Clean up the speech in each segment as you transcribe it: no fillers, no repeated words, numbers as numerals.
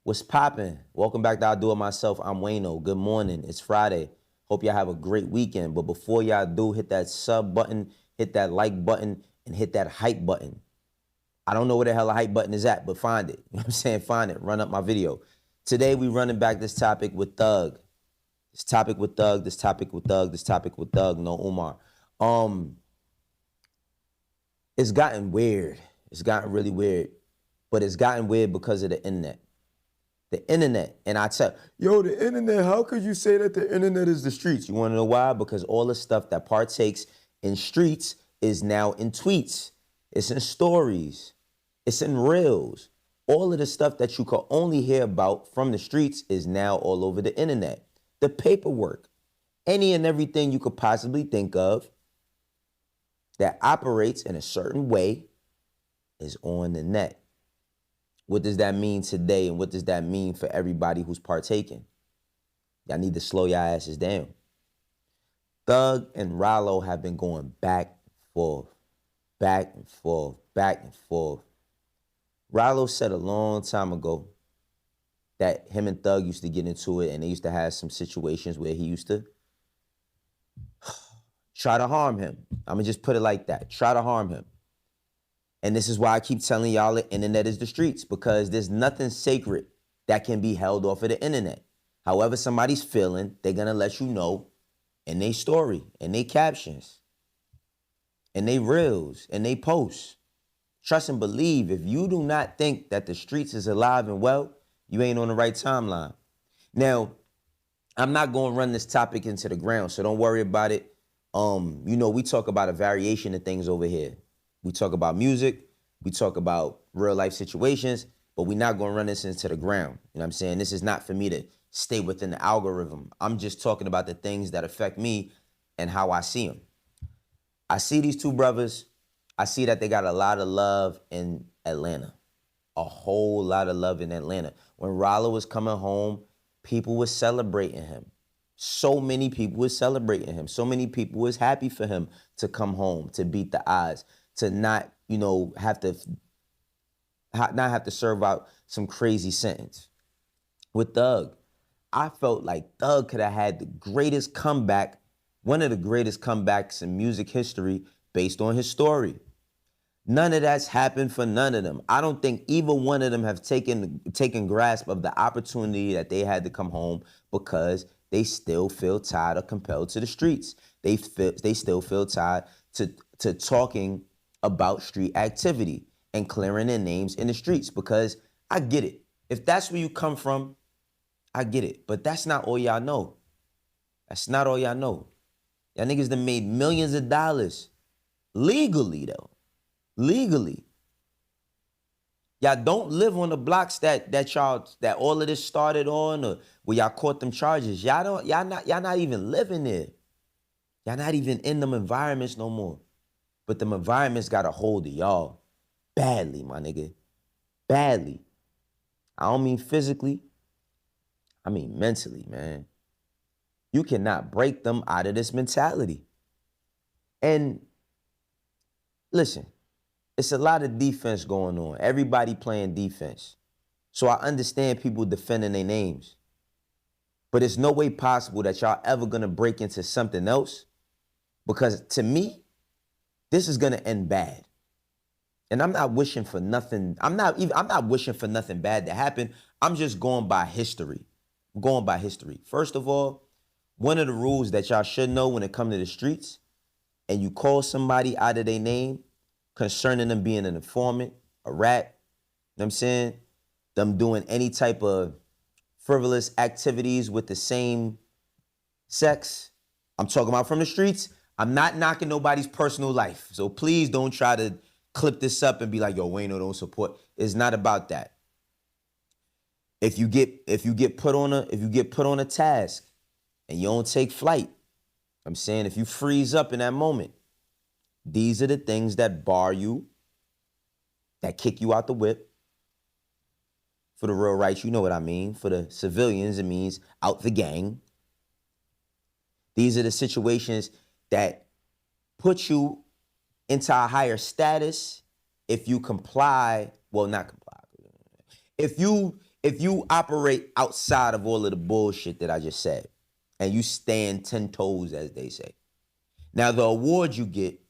What's poppin'? Welcome back to I Do It Myself. I'm Wayno. Good morning. It's Friday. Hope y'all have a great weekend. But before y'all do, hit that sub button, hit that like button, and hit that hype button. I don't know where the hell the hype button is at, but find it. You know what I'm saying? Find it. Run up my video. Today we running back this topic with Thug. This topic with Thug, this topic with Thug, this topic with Thug, no Umar. It's gotten weird. It's gotten really weird. But it's gotten weird because of the internet. The internet. And I tell, the internet, how could you say that the internet is the streets? You want to know why? Because all the stuff that partakes in streets is now in tweets. It's in stories. It's in reels. All of the stuff that you could only hear about from the streets is now all over the internet. The paperwork, any and everything you could possibly think of that operates in a certain way is on the net. What does that mean today, and what does that mean for everybody who's partaking? Y'all need to slow your asses down. Thug and Ralo have been going back and forth, back and forth, back and forth. Ralo said a long time ago that him and Thug used to get into it, and they used to have some situations where he used to try to harm him. I'm going to just put it like that. Try to harm him. And this is why I keep telling y'all the internet is the streets, because there's nothing sacred that can be held off of the internet. However somebody's feeling, they're going to let you know in their story, in their captions, in their reels, in their posts. Trust and believe, if you do not think that the streets is alive and well, you ain't on the right timeline. Now, I'm not going to run this topic into the ground, so don't worry about it. We talk about a variation of things over here. We talk about music, we talk about real life situations, but we're not going to run this into the ground. You know what I'm saying? This is not for me to stay within the algorithm. I'm just talking about the things that affect me and how I see them. I see these two brothers. I see that they got a lot of love in Atlanta. A whole lot of love in Atlanta. When Ralo was coming home, people were celebrating him. So many people were celebrating him. So many people was happy for him to come home, to beat the odds, to not, have to serve out some crazy sentence. With Thug, I felt like Thug could have had the greatest comeback, one of the greatest comebacks in music history based on his story. None of that's happened for none of them. I don't think either one of them have taken grasp of the opportunity that they had to come home, because they still feel tied or compelled to the streets. They still feel tied to talking about street activity and clearing their names in the streets, because I get it. If that's where you come from, I get it. But that's not all y'all know. That's not all y'all know. Y'all niggas done made millions of dollars. Legally, though. Legally. Y'all don't live on the blocks that all of this started on, or where y'all caught them charges. Y'all not even living there. Y'all not even in them environments no more. But them environments got a hold of y'all badly, my nigga. Badly. I don't mean physically. I mean mentally, man. You cannot break them out of this mentality. And listen, it's a lot of defense going on. Everybody playing defense. So I understand people defending their names. But it's no way possible that y'all ever gonna break into something else, because to me, this is gonna end bad. And I'm not wishing for nothing. I'm not wishing for nothing bad to happen. I'm just going by history. I'm going by history. First of all, one of the rules that y'all should know when it comes to the streets, and you call somebody out of their name concerning them being an informant, a rat, you know what I'm saying? Them doing any type of frivolous activities with the same sex. I'm talking about from the streets. I'm not knocking nobody's personal life. So please don't try to clip this up and be like, yo, Wayno don't support. It's not about that. If you get put on a task and you don't take flight, I'm saying if you freeze up in that moment, these are the things that bar you, that kick you out the whip. For the real rights, you know what I mean. For the civilians, it means out the gang. These are the situations that put you into a higher status if you comply. Well, not comply. If if you operate outside of all of the bullshit that I just said, and you stand 10 toes, as they say, now the award you get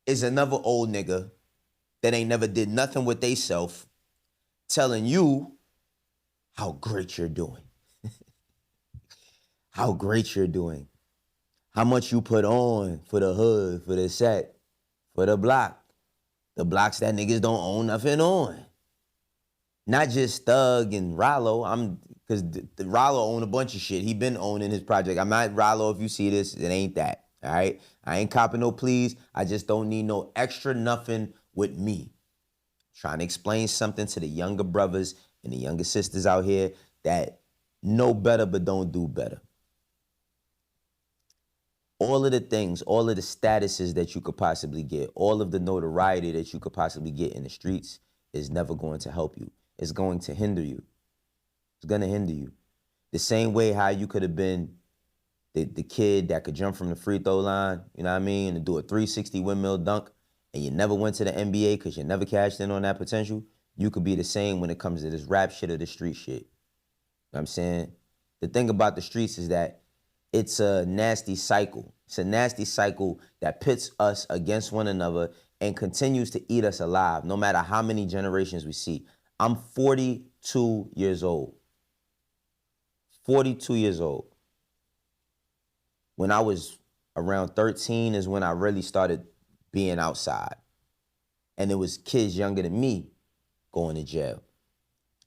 is another old nigga that ain't never did nothing with they self telling you how great you're doing. How great you're doing. How much you put on for the hood, for the set, for the block. The blocks that niggas don't own nothing on. Not just Thug and Ralo. Because the Ralo own a bunch of shit. He been owning his project. I'm not Ralo. If you see this, it ain't that. All right? I ain't copping no pleas. I just don't need no extra nothing with me. Trying to explain something to the younger brothers and the younger sisters out here that know better but don't do better. All of the things, all of the statuses that you could possibly get, all of the notoriety that you could possibly get in the streets is never going to help you. It's going to hinder you. It's going to hinder you. The same way how you could have been the kid that could jump from the free throw line, you know what I mean, and do a 360 windmill dunk, and you never went to the NBA because you never cashed in on that potential. You could be the same when it comes to this rap shit or the street shit. You know what I'm saying? The thing about the streets is that it's a nasty cycle. It's a nasty cycle that pits us against one another and continues to eat us alive, no matter how many generations we see. I'm 42 years old. 42 years old. When I was around 13 is when I really started being outside. And it was kids younger than me going to jail.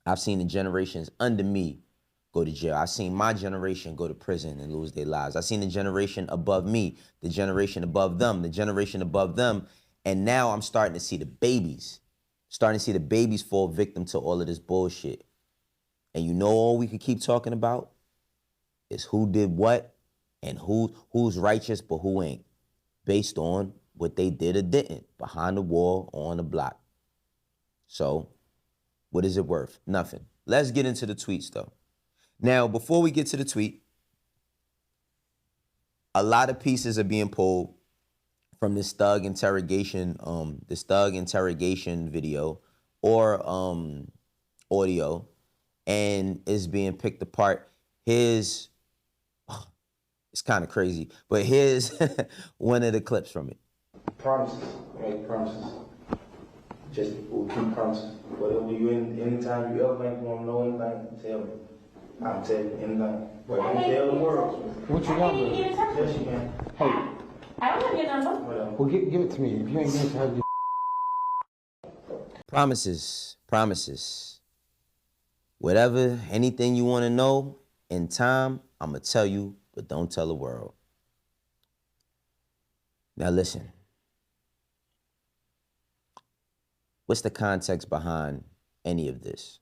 I've seen the generations under me go to jail. I've seen my generation go to prison and lose their lives. I've seen the generation above me, the generation above them, the generation above them. And now I'm starting to see the babies, fall victim to all of this bullshit. And you know all we could keep talking about is who did what and who's righteous but who ain't, based on what they did or didn't, behind the wall, on the block. So, what is it worth? Nothing. Let's get into the tweets, though. Now, before we get to the tweet, a lot of pieces are being pulled from this Thug interrogation video or audio, and is being picked apart. It's kind of crazy, but here's one of the clips from it. Promises, make promises. Just we'll keep promises. Whatever you anytime you ever think you want to know anything, tell me. I'll tell you anything. But don't tell the world. What you got, bro? Yes, you can. Hey. I don't have your number. Whatever. Well, give it to me. If you ain't going to have your... Promises. Whatever, anything you want to know in time, I'm going to tell you, but don't tell the world. Now listen. What's the context behind any of this?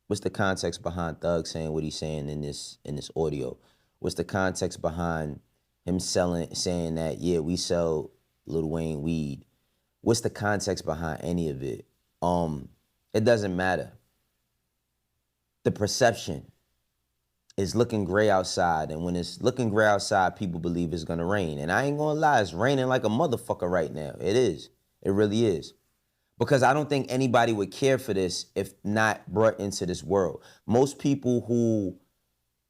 What's the context behind Thug saying what he's saying in this audio? What's the context behind him saying that, yeah, we sell Lil Wayne weed? What's the context behind any of it? It doesn't matter. The perception is looking gray outside, and when it's looking gray outside, people believe it's gonna rain. And I ain't gonna lie, it's raining like a motherfucker right now. It is. It really is. Because I don't think anybody would care for this if not brought into this world. Most people who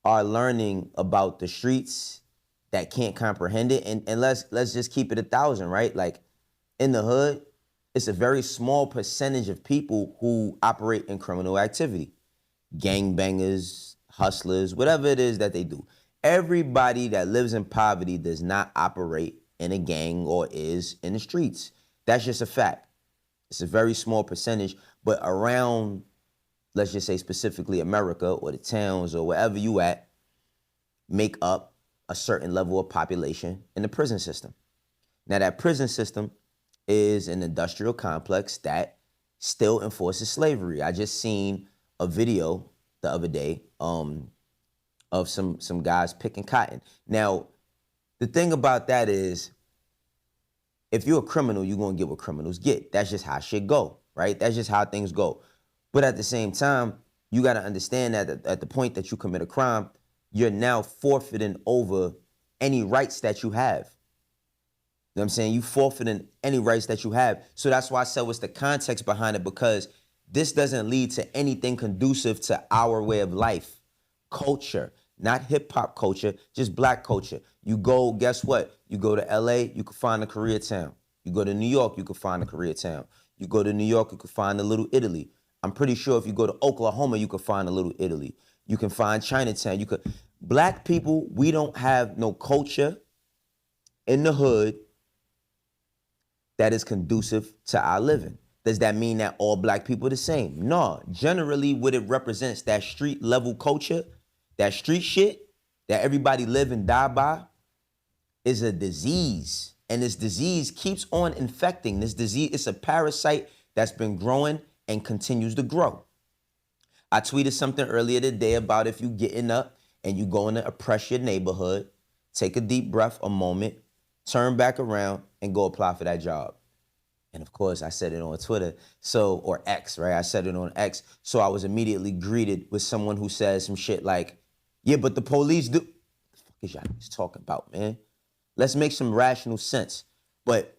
are learning about the streets that can't comprehend it, and let's just keep it 1,000, right? Like in the hood, it's a very small percentage of people who operate in criminal activity. Gangbangers, hustlers, whatever it is that they do. Everybody that lives in poverty does not operate in a gang or is in the streets. That's just a fact. It's a very small percentage, but around, let's just say specifically America or the towns or wherever you at, make up a certain level of population in the prison system. Now that prison system is an industrial complex that still enforces slavery. I just seen a video the other day of some guys picking cotton. Now, the thing about that is, if you're a criminal, you're gonna get what criminals get. That's just how shit go, right? That's just how things go. But at the same time, you gotta understand that at the point that you commit a crime, you're now forfeiting over any rights that you have. You know what I'm saying? You forfeiting any rights that you have. So that's why I said what's the context behind it, because This doesn't lead to anything conducive to our way of life. Culture, not hip hop culture, just black culture. You go, guess what? You go to LA, you can find a Koreatown. You go to New York, you can find a Koreatown. You go to New York, you can find a Little Italy. I'm pretty sure if you go to Oklahoma, you can find a Little Italy. You can find Chinatown. Black people, we don't have no culture in the hood that is conducive to our living. Does that mean that all black people are the same? No. Generally, what it represents, that street level culture, that street shit that everybody live and die by, is a disease. And this disease keeps on infecting. This disease, it's a parasite that's been growing and continues to grow. I tweeted something earlier today about if you getting up and you going to oppress your neighborhood, take a deep breath, a moment, turn back around and go apply for that job. And of course, I said it on Twitter, or X, right? I said it on X. So I was immediately greeted with someone who says some shit like, yeah, but the police do. What the fuck is y'all niggas talking about, man? Let's make some rational sense. But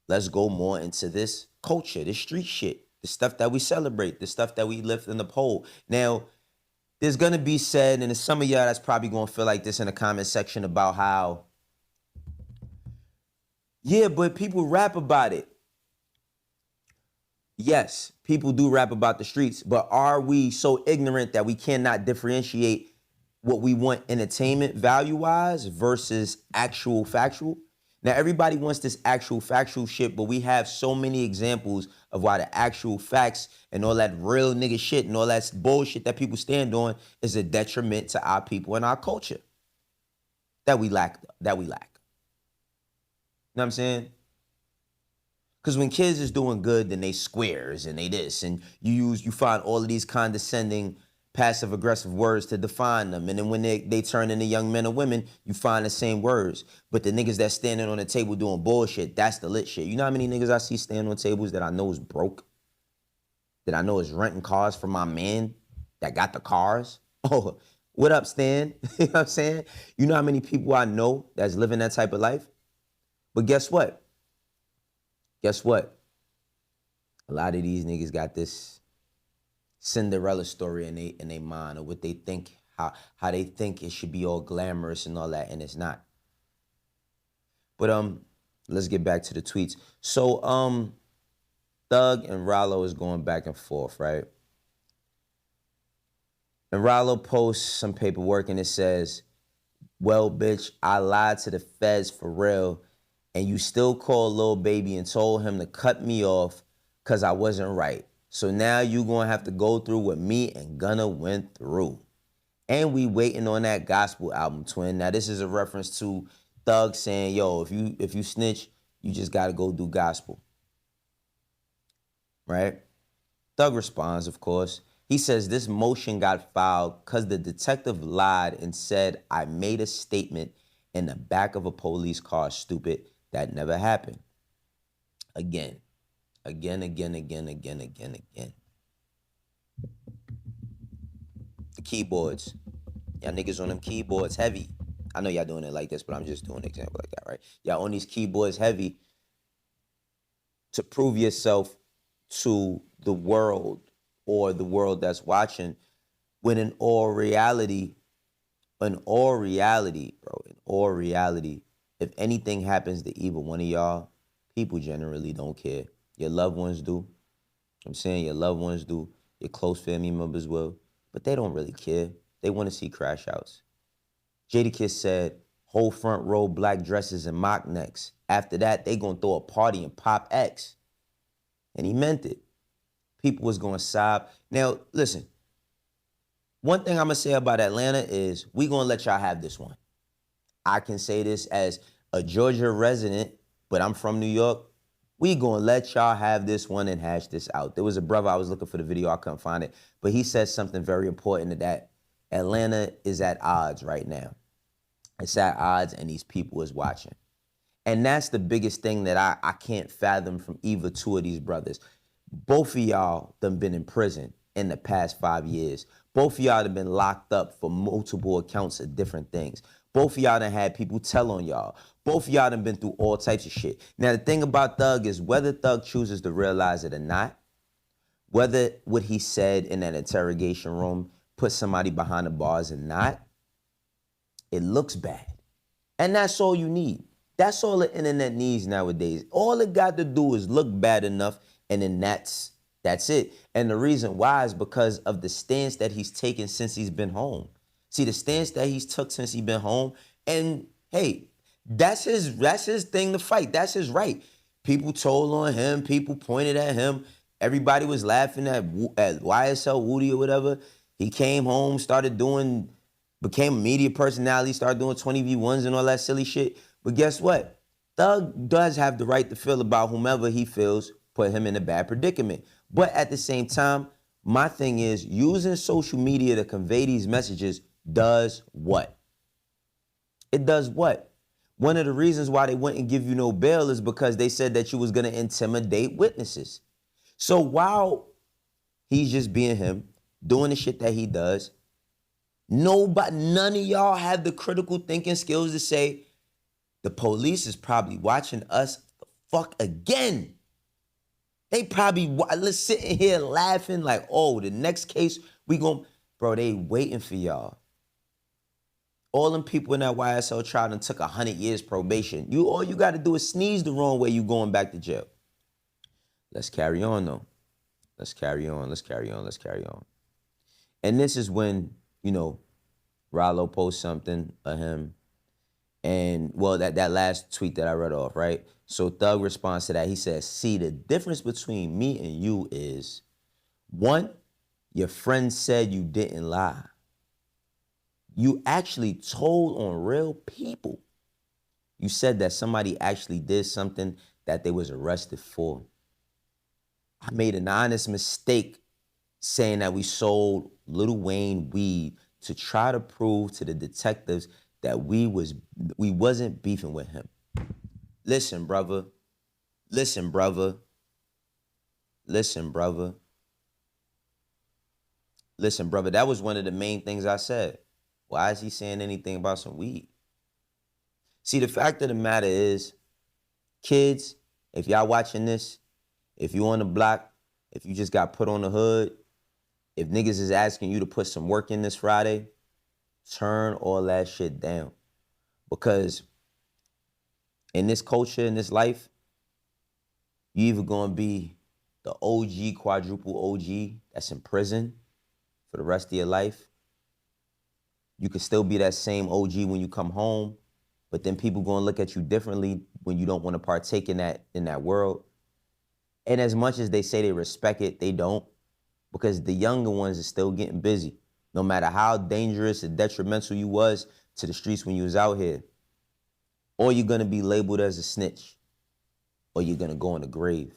let's go more into this culture, this street shit, the stuff that we celebrate, the stuff that we lift and uphold. Now, there's gonna be said, and there's some of y'all that's probably gonna feel like this in the comment section about how, yeah, but people rap about it. Yes, people do rap about the streets, but are we so ignorant that we cannot differentiate what we want entertainment value-wise versus actual factual? Now, everybody wants this actual factual shit, but we have so many examples of why the actual facts and all that real nigga shit and all that bullshit that people stand on is a detriment to our people and our culture that we lack. You know what I'm saying? Because when kids is doing good, then they squares and they this, and you find all of these condescending, passive aggressive words to define them. And then when they turn into young men or women, you find the same words. But the niggas that's standing on the table doing bullshit, that's the lit shit. You know how many niggas I see standing on tables that I know is broke? That I know is renting cars from my man that got the cars? Oh, what up, Stan? You know what I'm saying? You know how many people I know that's living that type of life? But guess what? Guess what? A lot of these niggas got this Cinderella story in their mind, or what they think, how they think it should be all glamorous and all that, and it's not. But let's get back to the tweets. So Thug and Ralo is going back and forth, right? And Ralo posts some paperwork and it says, well, bitch, I lied to the feds for real, and you still called Lil Baby and told him to cut me off because I wasn't right. So now you going to have to go through what me and Gunna went through. And we waiting on that gospel album, twin. Now, this is a reference to Thug saying, yo, if you snitch, you just got to go do gospel. Right? Thug responds, of course. He says this motion got filed because the detective lied and said I made a statement in the back of a police car, stupid. That never happened. Again. The keyboards. Y'all niggas on them keyboards heavy. I know y'all doing it like this, but I'm just doing an example like that, right? Y'all on these keyboards heavy to prove yourself to the world or the world that's watching, when in all reality, if anything happens to either one of y'all, people generally don't care. Your loved ones do. I'm saying your loved ones do. Your close family members will. But they don't really care. They want to see crash outs. Jadakiss said, whole front row black dresses and mock necks. After that, they gonna throw a party and pop X. And he meant it. People was gonna sob. Now, listen. One thing I'm gonna say about Atlanta is we gonna let y'all have this one. I can say this as a Georgia resident, but I'm from New York. We gonna let y'all have this one and hash this out. There was a brother, I was looking for the video, I couldn't find it, but he said something very important, that Atlanta is at odds right now. It's at odds and these people is watching. And that's the biggest thing that I can't fathom from either two of these brothers. Both of y'all done been in prison in the past 5 years. Both of y'all have been locked up for multiple accounts of different things. Both of y'all done had people tell on y'all. Both of y'all done been through all types of shit. Now, the thing about Thug is whether Thug chooses to realize it or not, Whether what he said in that interrogation room put somebody behind the bars or not, it looks bad. And that's all you need. That's all the internet needs nowadays. All it got to do is look bad enough, and then that's it. And the reason why is because of the stance that he's taken since he's been home. See, the stance that he's took since he's been home, and hey, that's his thing to fight. That's his right. People told on him, people pointed at him. Everybody was laughing at YSL Woody or whatever. He came home, became a media personality, started doing 20v1s and all that silly shit. But guess what? Thug does have the right to feel about whomever he feels put him in a bad predicament. But at the same time, my thing is using social media to convey these messages does what? It does what? One of the reasons why they wouldn't give you no bail is because they said that you was gonna intimidate witnesses. So while he's just being him, doing the shit that he does, none of y'all have the critical thinking skills to say, the police is probably watching us the fuck again. They probably sitting here laughing like, oh, the next case we gon', bro, they waiting for y'all. All them people in that YSL trial and took 100 years probation. All you gotta do is sneeze the wrong way, you going back to jail. Let's carry on though. Let's carry on. And this is when, Ralo posts something of him. And well, that last tweet that I read off, right? So Thug responds to that. He says, see, the difference between me and you is, one, your friend said you didn't lie. You actually told on real people. You said that somebody actually did something that they was arrested for. I made an honest mistake saying that we sold Lil Wayne weed to try to prove to the detectives that we wasn't beefing with him. Listen, brother. That was one of the main things I said. Why is he saying anything about some weed? See, the fact of the matter is, kids, if y'all watching this, if you on the block, if you just got put on the hood, if niggas is asking you to put some work in this Friday, turn all that shit down. Because in this culture, in this life, you either gonna be the OG, quadruple OG that's in prison for the rest of your life. You can still be that same OG when you come home, but then people gonna look at you differently when you don't wanna partake in that world. And as much as they say they respect it, they don't, because the younger ones are still getting busy. No matter how dangerous and detrimental you was to the streets when you was out here, or you're gonna be labeled as a snitch, or you're gonna go in the grave.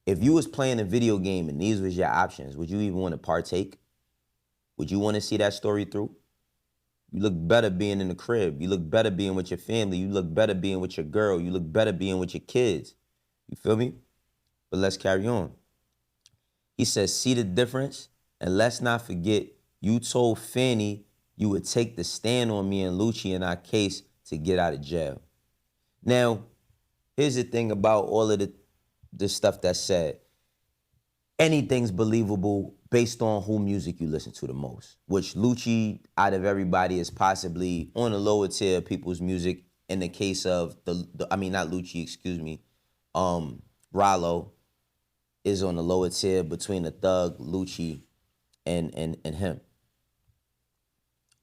If you was playing a video game and these was your options, would you even wanna partake? Would you wanna see that story through? You look better being in the crib. You look better being with your family. You look better being with your girl. You look better being with your kids. You feel me? But let's carry on. He says, see the difference? And let's not forget, you told Fanny you would take the stand on me and Lucci in our case to get out of jail. Now, here's the thing about all of the stuff that's said. Anything's believable based on who music you listen to the most, which Lucci, out of everybody, is possibly on the lower tier of people's music in the case of not Lucci, excuse me, Ralo is on the lower tier between the Thug, Lucci, and him.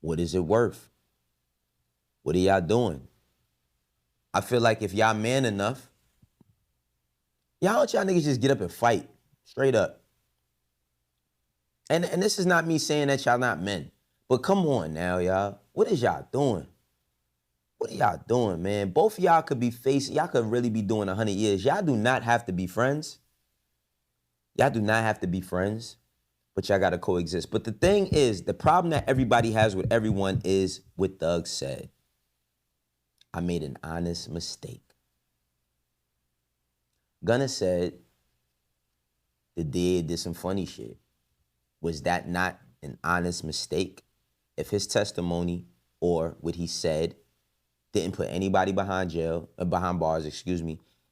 What is it worth? What are y'all doing? I feel like if y'all man enough, y'all niggas just get up and fight, straight up. And this is not me saying that y'all not men, but come on now, y'all. What is y'all doing? What are y'all doing, man? Both of y'all could be y'all could really be doing 100 years. Y'all do not have to be friends. Y'all do not have to be friends, but y'all gotta coexist. But the thing is, the problem that everybody has with everyone is what Thug said. I made an honest mistake. Gunna said the DA did some funny shit. Was that not an honest mistake? If his testimony or what he said didn't put anybody behind bars,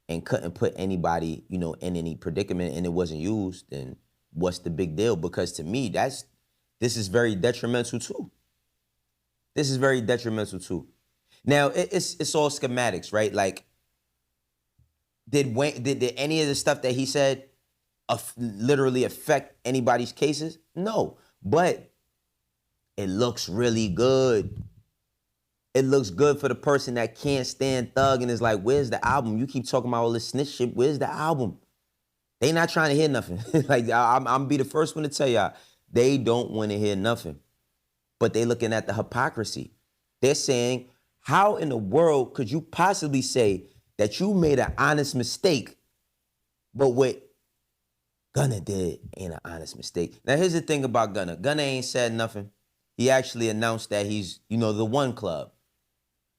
and couldn't put anybody, in any predicament and it wasn't used, then what's the big deal? Because to me, this is very detrimental too. This is very detrimental too. Now, it's all schematics, right? Like, did any of the stuff that he said literally affect anybody's cases? No, but it looks really good. It looks good for the person that can't stand Thug and is like, where's the album? You keep talking about all this snitch shit. Where's the album? They not trying to hear nothing. Like, I'm be the first one to tell y'all, they don't want to hear nothing. But they looking at the hypocrisy. They're saying, how in the world could you possibly say that you made an honest mistake, but what Gunna did ain't an honest mistake? Now, here's the thing about Gunna. Gunna ain't said nothing. He actually announced that he's, the One Club.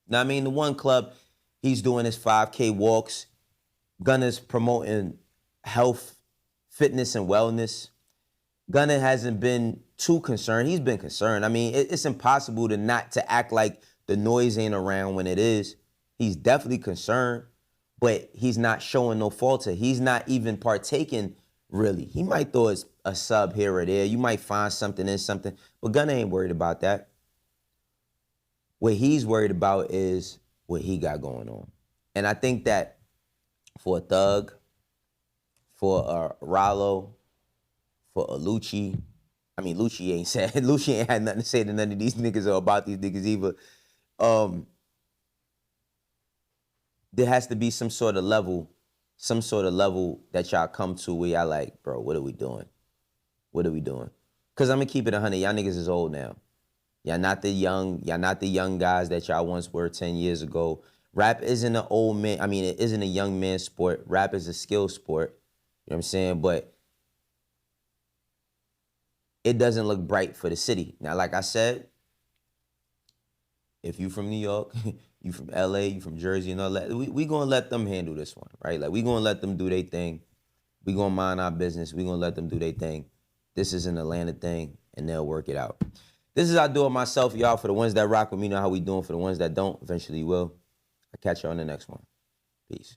Now, I mean, the One Club, he's doing his 5K walks. Gunna's promoting health, fitness, and wellness. Gunna hasn't been too concerned. He's been concerned. I mean, it's impossible to act like the noise ain't around when it is. He's definitely concerned, but he's not showing no falter. He's not even partaking, really. He might throw a sub here or there. You might find something in something, but Gunna ain't worried about that. What he's worried about is what he got going on. And I think that for a Thug, for a Ralo, for a Lucci, I mean, Lucci ain't had nothing to say to none of these niggas or about these niggas either. There has to be some sort of level that y'all come to where y'all like, bro, what are we doing? What are we doing? Because I'm going to keep it 100. Y'all niggas is old now. Y'all not the young guys that y'all once were 10 years ago. Rap isn't an old man. I mean, it isn't a young man sport. Rap is a skill sport. You know what I'm saying? But it doesn't look bright for the city. Now, like I said, if you from New York, you from LA, you from Jersey, and all that, we gonna let them handle this one, right? Like, we gonna let them do their thing. We gonna mind our business. We gonna let them do their thing. This is an Atlanta thing, and they'll work it out. This is how I do it myself, y'all. For the ones that rock with me, know how we doing. For the ones that don't, eventually will. I'll catch you on the next one. Peace.